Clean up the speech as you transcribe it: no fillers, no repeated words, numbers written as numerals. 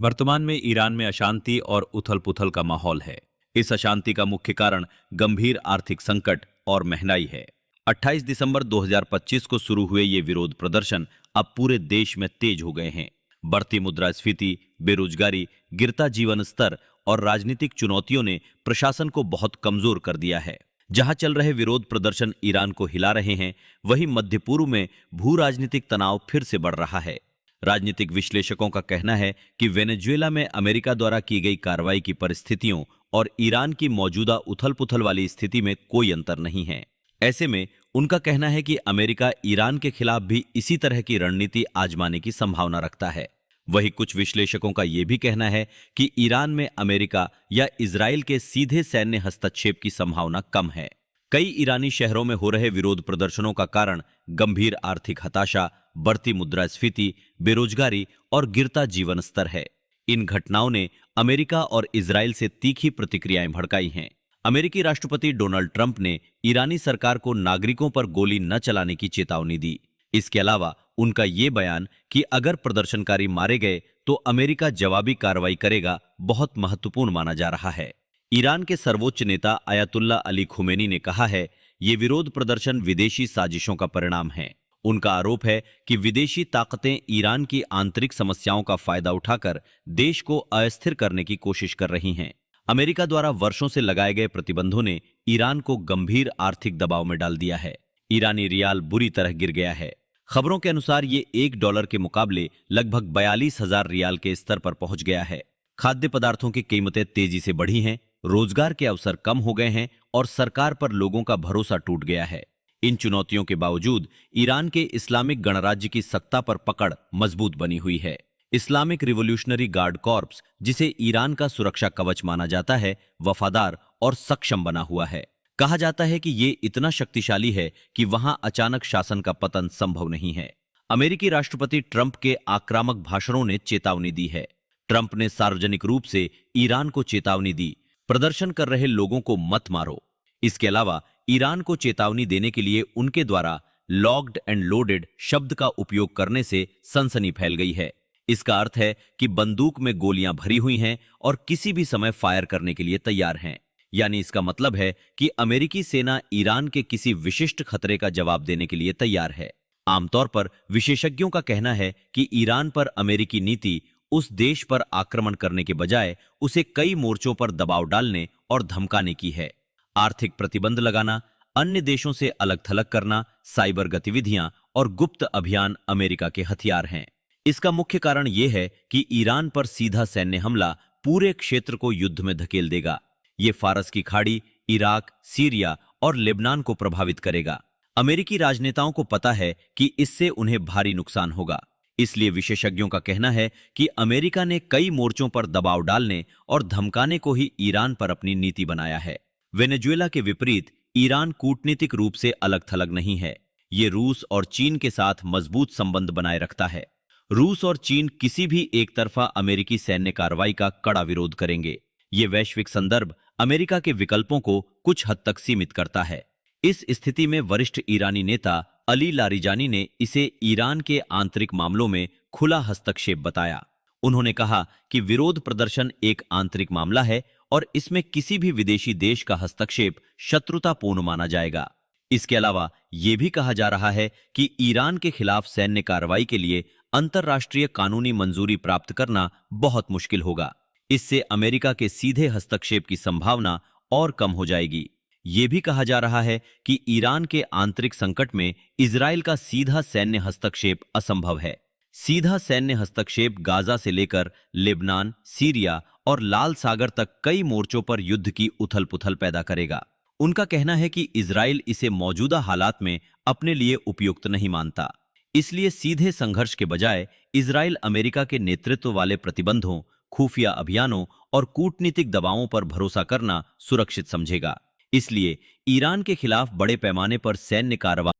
वर्तमान में ईरान में अशांति और उथल-पुथल का माहौल है। इस अशांति का मुख्य कारण गंभीर आर्थिक संकट और महंगाई है। 28 दिसंबर 2025 को शुरू हुए ये विरोध प्रदर्शन अब पूरे देश में तेज हो गए हैं। बढ़ती मुद्रास्फीति, बेरोजगारी, गिरता जीवन स्तर और राजनीतिक चुनौतियों ने प्रशासन को बहुत कमजोर कर दिया है। जहां चल रहे विरोध प्रदर्शन ईरान को हिला रहे हैं, वहीं मध्य पूर्व में भू राजनीतिक तनाव फिर से बढ़ रहा है। राजनीतिक विश्लेषकों का कहना है कि वेनेजुएला में अमेरिका द्वारा की गई कार्रवाई की परिस्थितियों और ईरान की मौजूदा उथल-पुथल वाली स्थिति में कोई अंतर नहीं है। ऐसे में उनका कहना है कि अमेरिका ईरान के खिलाफ भी इसी तरह की रणनीति आजमाने की संभावना रखता है। वहीं कुछ विश्लेषकों का यह भी कहना है कि ईरान में अमेरिका या इजराइल के सीधे सैन्य हस्तक्षेप की संभावना कम है। कई ईरानी शहरों में हो रहे विरोध प्रदर्शनों का कारण गंभीर आर्थिक हताशा, बढ़ती मुद्रास्फीति, बेरोजगारी और गिरता जीवन स्तर है। इन घटनाओं ने अमेरिका और इजराइल से तीखी प्रतिक्रियाएं भड़काई हैं। अमेरिकी राष्ट्रपति डोनाल्ड ट्रंप ने ईरानी सरकार को नागरिकों पर गोली न चलाने की चेतावनी दी। इसके अलावा उनका ये बयान कि अगर प्रदर्शनकारी मारे गए तो अमेरिका जवाबी कार्रवाई करेगा, बहुत महत्वपूर्ण माना जा रहा है। ईरान के सर्वोच्च नेता अयातुल्ला अली खुमैनी ने कहा है, ये विरोध प्रदर्शन विदेशी साजिशों का परिणाम है। उनका आरोप है कि विदेशी ताकतें ईरान की आंतरिक समस्याओं का फायदा उठाकर देश को अस्थिर करने की कोशिश कर रही हैं। अमेरिका द्वारा वर्षों से लगाए गए प्रतिबंधों ने ईरान को गंभीर आर्थिक दबाव में डाल दिया है। ईरानी रियाल बुरी तरह गिर गया है। खबरों के अनुसार ये $1 के मुकाबले लगभग 42,000 रियाल के स्तर पर पहुंच गया है। खाद्य पदार्थों की कीमतें तेजी से बढ़ी हैं, रोजगार के अवसर कम हो गए हैं और सरकार पर लोगों का भरोसा टूट गया है। इन चुनौतियों के बावजूद ईरान के इस्लामिक गणराज्य की सत्ता पर पकड़ मजबूत बनी हुई है। इस्लामिक रिवोल्यूशनरी गार्ड कॉर्प्स, जिसे ईरान का सुरक्षा कवच माना जाता है, वफादार और सक्षम बना हुआ है। कहा जाता है कि ये इतना शक्तिशाली है कि वहां अचानक शासन का पतन संभव नहीं है। अमेरिकी राष्ट्रपति ट्रंप के आक्रामक भाषणों ने चेतावनी दी है। ट्रंप ने सार्वजनिक रूप से ईरान को चेतावनी दी, प्रदर्शन कर रहे लोगों को मत मारो। इसके अलावा ईरान को चेतावनी देने के लिए उनके द्वारा लॉक्ड एंड लोडेड शब्द का उपयोग करने से सनसनी फैल गई है। इसका अर्थ है कि बंदूक में गोलियां भरी हुई हैं और किसी भी समय फायर करने के लिए तैयार हैं। यानी इसका मतलब है कि अमेरिकी सेना ईरान के किसी विशिष्ट खतरे का जवाब देने के लिए तैयार है। आमतौर पर विशेषज्ञों का कहना है कि ईरान पर अमेरिकी नीति उस देश पर आक्रमण करने के बजाय उसे कई मोर्चों पर दबाव डालने और धमकाने की है। आर्थिक प्रतिबंध लगाना, अन्य देशों से अलग थलग करना, साइबर गतिविधियां और गुप्त अभियान अमेरिका के हथियार हैं। इसका मुख्य कारण यह है कि ईरान पर सीधा सैन्य हमला पूरे क्षेत्र को युद्ध में धकेल देगा। ये फारस की खाड़ी, इराक, सीरिया और लेबनान को प्रभावित करेगा। अमेरिकी राजनेताओं को पता है कि इससे उन्हें भारी नुकसान होगा। इसलिए विशेषज्ञों का कहना है कि अमेरिका ने कई मोर्चों पर दबाव डालने और धमकाने को ही ईरान पर अपनी नीति बनाया है। वेनेजुएला के विपरीत ईरान कूटनीतिक रूप से अलग थलग नहीं है। ये रूस और चीन के साथ मजबूत संबंध बनाए रखता है। रूस और चीन किसी भी एक तरफा अमेरिकी सैन्य कार्रवाई का कड़ा विरोध करेंगे। ये वैश्विक संदर्भ अमेरिका के विकल्पों को कुछ हद तक सीमित करता है। इस स्थिति में वरिष्ठ ईरानी नेता अली लारिजानी ने इसे ईरान के आंतरिक मामलों में खुला हस्तक्षेप बताया। उन्होंने कहा कि विरोध प्रदर्शन एक आंतरिक मामला है और इसमें किसी भी विदेशी देश का हस्तक्षेप शत्रुतापूर्ण माना जाएगा। इसके अलावा यह भी कहा जा रहा है कि ईरान के खिलाफ सैन्य कार्रवाई के लिए अंतर्राष्ट्रीय कानूनी मंजूरी प्राप्त करना बहुत मुश्किल होगा। इससे अमेरिका के सीधे हस्तक्षेप की संभावना और कम हो जाएगी। यह भी कहा जा रहा है कि ईरान के आंतरिक संकट में इजराइल का सीधा सैन्य हस्तक्षेप असंभव है। सीधा सैन्य हस्तक्षेप गाजा से लेकर लेबनान, सीरिया और लाल सागर तक कई मोर्चों पर युद्ध की उथल-पुथल पैदा करेगा। उनका कहना है कि इजराइल इसे मौजूदा हालात में अपने लिए उपयुक्त नहीं मानता। इसलिए सीधे संघर्ष के बजाय इजराइल अमेरिका के नेतृत्व वाले प्रतिबंधों, खुफिया अभियानों और कूटनीतिक दबावों पर भरोसा करना सुरक्षित समझेगा। इसलिए ईरान के खिलाफ बड़े पैमाने पर सैन्य कार्रवाई